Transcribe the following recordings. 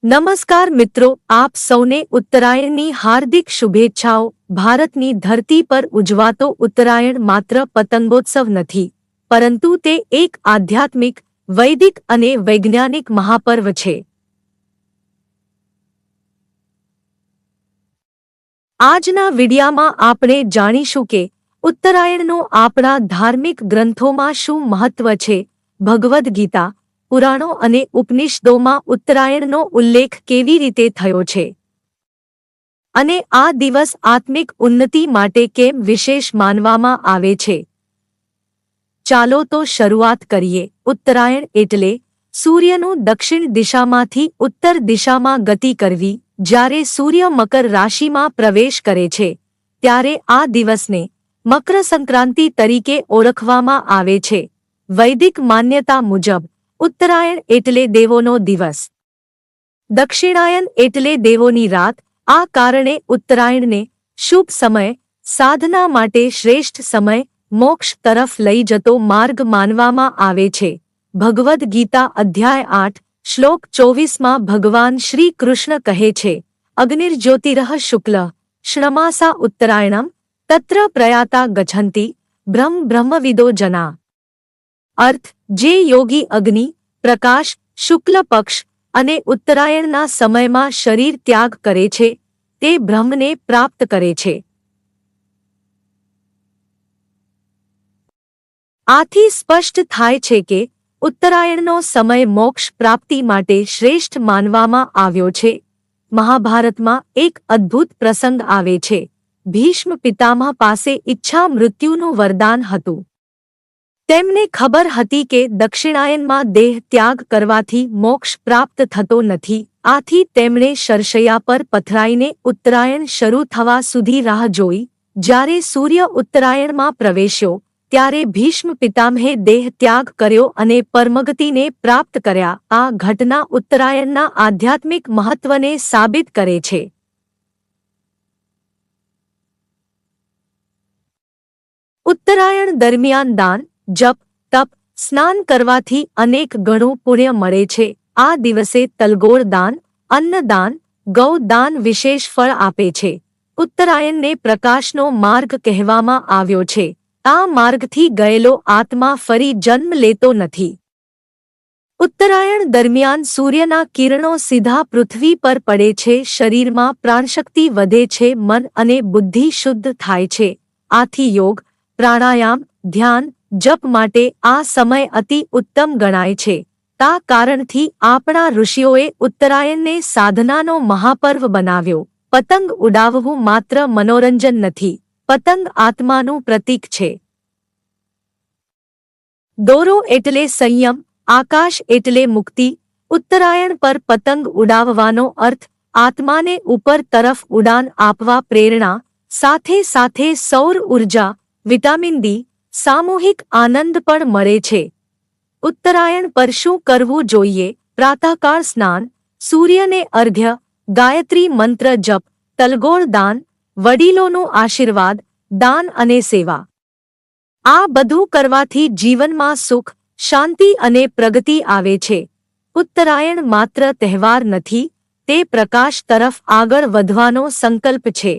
નમસ્કાર મિત્રો, આપ સૌને ઉત્તરાયણની હાર્દિક શુભેચ્છાઓ। ભારતની ધરતી પર ઉજવાતો ઉત્તરાયણ માત્ર પતંગોત્સવ નથી, પરંતુ તે એક આધ્યાત્મિક, વૈદિક અને વૈજ્ઞાનિક મહાપર્વ છે। આજના વિડિયામાં આપણે જાણીશું કે ઉત્તરાયણનો આપણા ધાર્મિક ગ્રંથોમાં શું મહત્વ છે। ભગવદ્ ગીતા, પુરાણો અને ઉપનિષદોમાં ઉત્તરાયણનો ઉલ્લેખ કેવી રીતે થયો છે અને આ દિવસ આત્મિક ઉન્નતિ માટે કેમ વિશેષ માનવામાં આવે છે। ચાલો તો શરૂઆત કરીએ। ઉત્તરાયણ એટલે સૂર્યનું દક્ષિણ દિશામાંથી ઉત્તર દિશામાં ગતિ કરવી। જ્યારે સૂર્ય મકર રાશિમાં પ્રવેશ કરે છે ત્યારે આ દિવસને મકર સંક્રાંતિ તરીકે ઓળખવામાં આવે છે। વૈદિક માન્યતા મુજબ ઉત્તરાયણ એટલે દેવોનો દિવસ, દક્ષિણાયન એટલે દેવોની રાત। આ કારણે ઉત્તરાયણને શુભ સમય, સાધના માટે શ્રેષ્ઠ સમય, મોક્ષ તરફ લઈ જતો માર્ગ માનવામાં આવે છે। ભગવદ્ ગીતા અધ્યાય 8 શ્લોક 24માં ભગવાન શ્રી કૃષ્ણ કહે છે, અગ્નિર્જ્યોતિરઃ શુક્લ ષ્ણમાસા ઉત્તરાયણમ તત્ર પ્રયાતા ગચ્છન્તિ બ્રહ્મવિદો જના। અર્થ, જે યોગી અગ્નિ, પ્રકાશ, શુક્લ પક્ષ અને ઉત્તરાયણના સમયમાં શરીર ત્યાગ કરે છે તે બ્રહ્મને પ્રાપ્ત કરે છે। આથી સ્પષ્ટ થાય છે કે ઉત્તરાયણનો સમય મોક્ષ પ્રાપ્તિ માટે શ્રેષ્ઠ માનવામાં આવ્યો છે। મહાભારતમાં એક અદ્ભુત પ્રસંગ આવે છે। ભીષ્મ પિતામહ પાસે ઈચ્છા મૃત્યુનું વરદાન હતું। તેમને ખબર હતી કે દક્ષિણાયનમાં દેહ ત્યાગ કરવાથી મોક્ષ પ્રાપ્ત થતો નથી। આથી તેમણે શરશૈયા પર પથરાઈને ઉત્તરાયણ શરૂ થવા સુધી રાહ જોઈ। જ્યારે સૂર્ય ઉત્તરાયણમાં પ્રવેશ્યો ત્યારે ભીષ્મ પિતામહે દેહ ત્યાગ કર્યો અને પરમગતિને પ્રાપ્ત કર્યા। આ ઘટના ઉત્તરાયણના આધ્યાત્મિક મહત્વને સાબિત કરે છે। ઉત્તરાયણ દરમિયાન દાન, જપ, તપ, સ્નાન કરવાથી અનેક ગણું પુણ્ય મળે છે। આ દિવસે તલગોળ દાન, અન્નદાન, ગૌદાન વિશેષ ફળ આપે છે। ઉત્તરાયણને પ્રકાશનો માર્ગ કહેવામાં આવ્યો છે। આ માર્ગથી ગયેલો આત્મા ફરી જન્મ લેતો નથી। ઉત્તરાયણ દરમિયાન સૂર્યના કિરણો સીધા પૃથ્વી પર પડે છે। શરીરમાં પ્રાણશક્તિ વધે છે, મન અને બુદ્ધિ શુદ્ધ થાય છે। આથી યોગ, પ્રાણાયામ, ધ્યાન, જપ માટે આ સમય અતિ ઉત્તમ ગણાય છે। આ કારણથી આપણા ઋષિઓએ ઉત્તરાયણને સાધનાનો મહાપર્વ બનાવ્યો। પતંગ ઉડાવવું માત્ર મનોરંજન નથી, પતંગ આત્માનું પ્રતીક છે। દોરો એટલે સંયમ, આકાશ એટલે મુક્તિ। ઉત્તરાયણ પર પતંગ ઉડાવવાનો અર્થ આત્માને ઉપર તરફ ઉડાન આપવા પ્રેરણા, સાથે સાથે સૌર ઉર્જા, વિટામિન ડી, સામૂહિક આનંદ પણ મળે છે। ઉત્તરાયણ પર શું કરવું જોઈએ? પ્રાતઃકાળ સ્નાન, સૂર્યને અર્ઘ્ય, ગાયત્રી મંત્ર જપ, તલગોળ દાન, વડીલોનું આશીર્વાદ, દાન અને સેવા। આ બધું કરવાથી જીવનમાં સુખ, શાંતિ અને પ્રગતિ આવે છે। ઉત્તરાયણ માત્ર તહેવાર નથી, તે પ્રકાશ તરફ આગળ વધવાનો સંકલ્પ છે।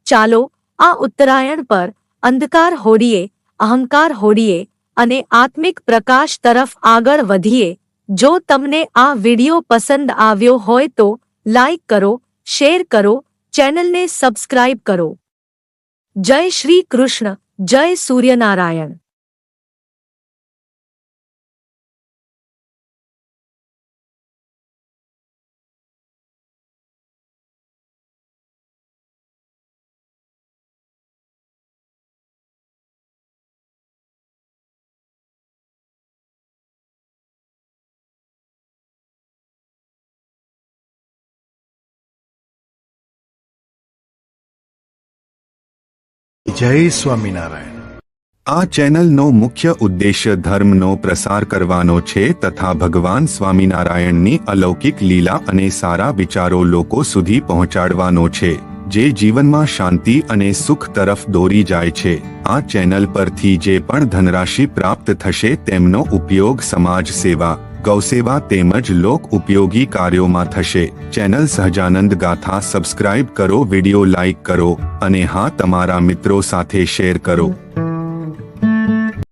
ચાલો આ ઉત્તરાયણ પર અંધકાર હોડીએ, અહંકાર હોડીએ અને આત્મિક પ્રકાશ તરફ આગળ વધીએ। જો તમને આ વિડિયો પસંદ આવ્યો હોય તો લાઈક કરો, શેર કરો, ચેનલને સબસ્ક્રાઇબ કરો। જય શ્રી કૃષ્ણ, જય સૂર્યનારાયણ। જય સ્વામિનારાયણ। આ ચેનલનો મુખ્ય ઉદ્દેશ્ય ધર્મનો પ્રસાર કરવાનો છે તથા ભગવાન સ્વામિનારાયણની અલૌકિક લીલા અને સારા વિચારો લોકો સુધી પહોંચાડવાનો છે, જે જીવનમાં શાંતિ અને સુખ તરફ દોરી જાય છે। આ ચેનલ પરથી જે પણ ધનરાશિ પ્રાપ્ત થશે તેમનો ઉપયોગ સમાજ સેવા, ગૌસેવા તેમજ લોક ઉપયોગી કાર્યોમાં થશે. ચેનલ સહજાનંદ ગાથા સબસ્ક્રાઇબ કરો, વિડિયો લાઇક કરો અને હા, તમારા મિત્રો સાથે શેર કરો.